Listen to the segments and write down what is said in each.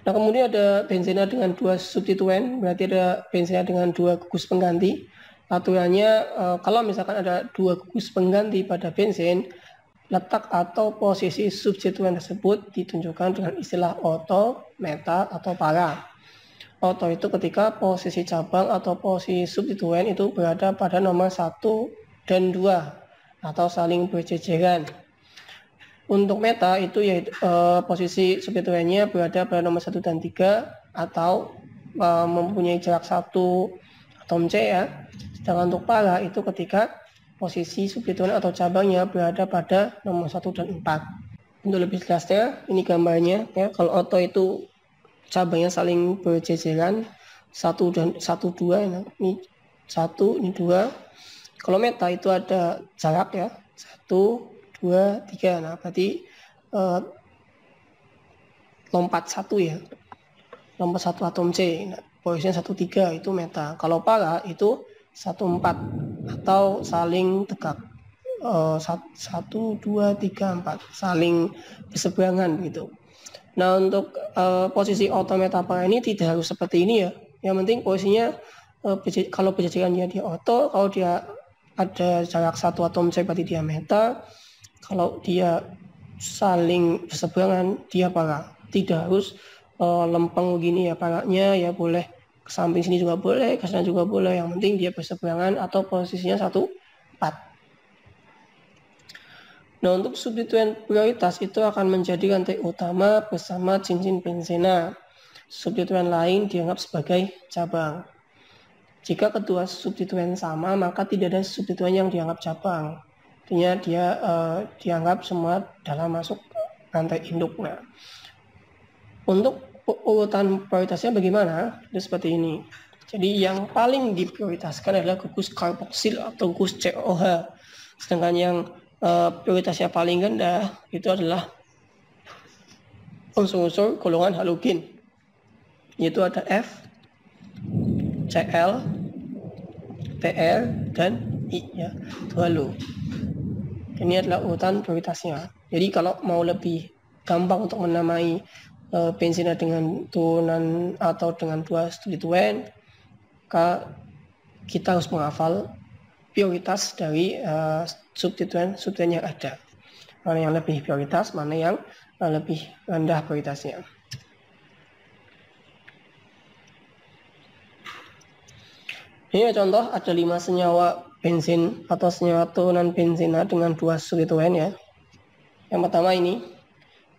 Nah, kemudian ada benzena dengan 2 substituen, berarti ada benzena dengan 2 gugus pengganti. Aturannya kalau misalkan ada 2 gugus pengganti pada benzen, letak atau posisi substituen tersebut ditunjukkan dengan istilah orto, meta, atau para. Orto itu ketika posisi cabang atau posisi substituen itu berada pada nomor 1 dan 2 atau saling berjejeran. Untuk meta itu yaitu posisi substituennya berada pada nomor 1 dan 3 atau mempunyai jarak 1 atom C ya. Sedangkan untuk para itu ketika posisi substituen atau cabangnya berada pada nomor 1 dan 4. Untuk lebih jelasnya ini gambarnya ya. Kalau orto itu cabangnya saling berjejeran 1 dan 1 2 ya. Ini 1 ini 2. Kalau meta itu ada jarak ya. 1 2 3. Nah, berarti lompat 1 ya. Lompat 1 atom C. Nah, posisinya 1 3 itu meta. Kalau para itu 1 4 atau saling tegak. 1 2 3 4 saling berseberangan gitu. Nah, untuk posisi orto meta para ini tidak harus seperti ini ya. Yang penting posisinya kalau berjejerannya dia orto, kalau dia ada jarak 1 atom C berarti dia meta. Kalau dia saling berseberangan dia para. Tidak harus lempeng begini ya paranya ya, boleh ke samping sini juga boleh, ke sana juga boleh, yang penting dia berseberangan atau posisinya 1 4. Nah, untuk substituen prioritas itu akan menjadi rantai utama bersama cincin benzena. Substituen lain dianggap sebagai cabang. Jika kedua substituen sama, maka tidak ada substituen yang dianggap cabang. Artinya dia dianggap semua dalam masuk rantai induk. Nah, untuk urutan prioritasnya bagaimana? Itu seperti ini. Jadi yang paling diprioritaskan adalah gugus karboksil atau gugus COH. Sedangkan yang prioritasnya paling rendah itu adalah unsur-unsur golongan halogen. Yaitu ada F, Cl, Tr, dan I ya. Itu halo. Ini adalah urutan prioritasnya. Jadi kalau mau lebih gampang untuk menamai benzena dengan turunan atau dengan 2 substituen, maka kita harus menghafal prioritas dari substituen yang ada. Mana yang lebih prioritas, mana yang lebih rendah prioritasnya. Ini contoh ada 5 senyawa bensin atau senyawa turunan benzena dengan 2 substituen ya. Yang pertama ini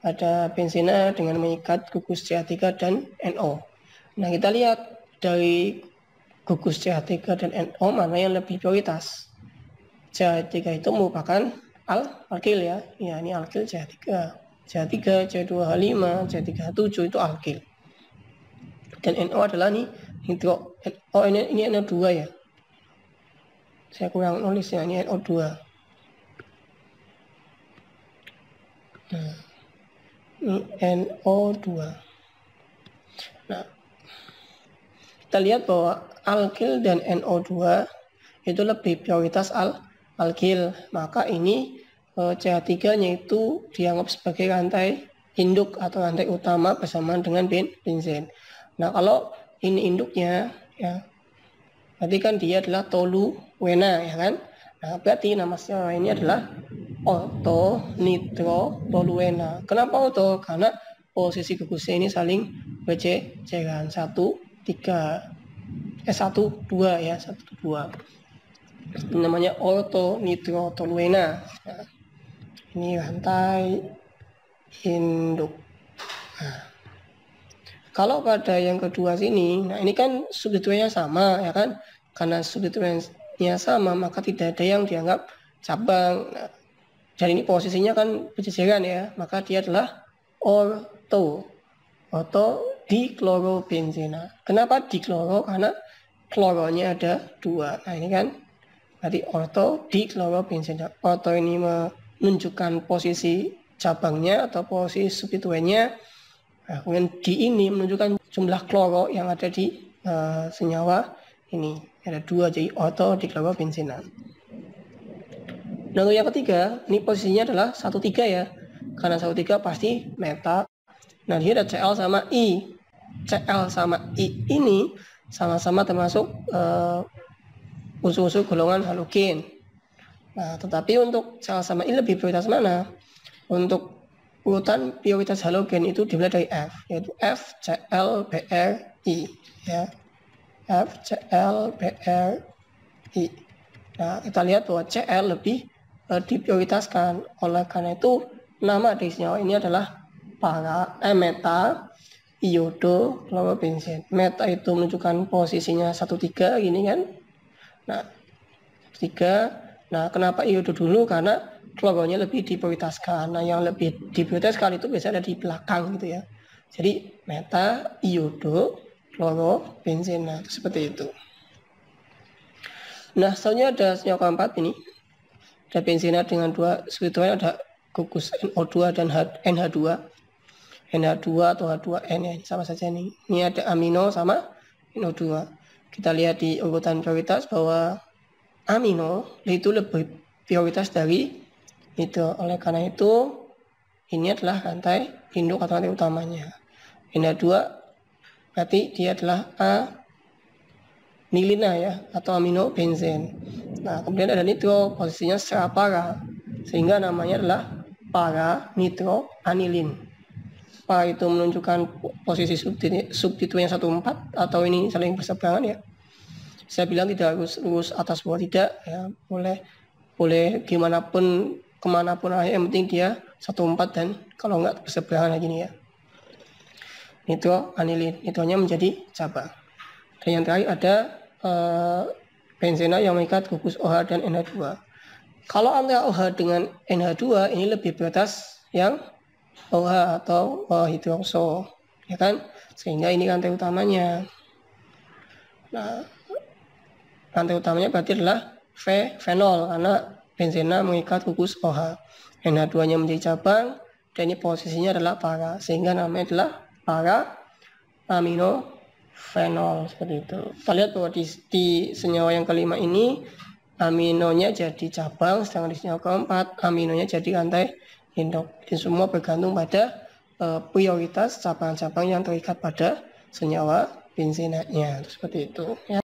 ada benzena dengan mengikat gugus CH3 dan NO. Nah, kita lihat dari gugus CH3 dan NO mana yang lebih prioritas. CH3 itu merupakan alkil ya. Ya, ini alkil CH3. CH3, C2H5, C3H7 itu alkil. Dan NO adalah nih nitro. Oh, ini NO2 ya. Saya kurang nulis ya, ini NO2. Nah, ini NO2. Nah, kita lihat bahwa alkil dan NO2 itu lebih prioritas alkil. Maka ini CH3-nya itu dianggap sebagai rantai induk atau rantai utama bersamaan dengan benzen. Nah, kalau ini induknya ya, berarti kan dia adalah toluena ya kan. Nah, berarti nama senyawa ini adalah orto nitrotoluena. Kenapa orto? Karena posisi gugusnya ini saling berjejeran 1 3 1 2 ya, 1 2. Ini namanya orto nitrotoluena. Nah, ini rantai induk. Nah, kalau pada yang kedua sini, nah ini kan substituennya sama ya kan. Karena substituennya sama maka tidak ada yang dianggap cabang. Nah, dan ini posisinya kan berjejeran ya, maka dia adalah orto diklorobenzena. Kenapa dikloro? Karena kloronya ada 2. Nah, ini kan berarti orto diklorobenzena. Orto ini menunjukkan posisi cabangnya atau posisi substituennya. Nah, kemudian di ini menunjukkan jumlah kloro yang ada di senyawa ini. Ada 2, jadi orto diklorobenzena. Nah, untuk yang ketiga, ini posisinya adalah 1 3 ya. Karena 1 3 pasti meta. Nah, di sini ada Cl sama I. Cl sama I ini sama-sama termasuk unsur-unsur golongan halogen. Nah, tetapi untuk Cl sama I lebih prioritas mana? Untuk urutan prioritas halogen itu dimulai dari F, yaitu F, Cl, Br, I. Ya. F, Cl, Br, I. Nah, kita lihat bahwa Cl lebih diprioritaskan. Oleh karena itu, nama dari senyawa ini adalah meta iodo klorobenzen. Meta itu menunjukkan posisinya 1,3 gini kan. Nah, 3. Nah, kenapa iodo dulu? Karena kloronya lebih diprioritaskan. Nah, yang lebih diprioritaskan itu biasanya ada di belakang gitu ya. Jadi meta iodo klorobenzen. Nah, seperti itu. Nah, selanjutnya ada senyawa keempat ini. Ada benzena dengan 2 substituen, ada gugus NO2 dan NH2. NH2 atau H2N ya, sama saja nih. Ini ada amino sama NO2. Kita lihat di urutan prioritas bahwa amino itu lebih prioritas dari itu. Oleh karena itu, ini adalah rantai induk atau rantai utamanya. NH2 berarti dia adalah anilina ya, atau amino benzen. Nah, kemudian ada nitro, posisinya secara para, sehingga namanya adalah para nitroanilin. Para itu menunjukkan posisi substituen 1,4 atau ini saling berseberangan ya. Saya bilang tidak harus lurus atas bawah, tidak ya, boleh gimana pun kemanapun aja, yang penting dia 1,4 dan kalau enggak berseberangan lagi nih ya. Nitroanilin, nitronya menjadi cabang. Dan yang terakhir ada benzena yang mengikat gugus OH dan NH2. Kalau antara OH dengan NH2 ini lebih prioritas yang OH atau hidrokso, ya kan? Sehingga ini rantai utamanya. Nah, rantai utamanya berarti adalah fenol karena benzena mengikat gugus OH. NH2-nya menjadi cabang dan ini posisinya adalah para, sehingga namanya adalah para amino fenol seperti itu. Kita lihat bahwa di senyawa yang kelima ini aminonya jadi cabang, sedangkan di senyawa keempat aminonya jadi rantai induk. Jadi semua bergantung pada prioritas cabang-cabang yang terikat pada senyawa benzenanya, seperti itu ya.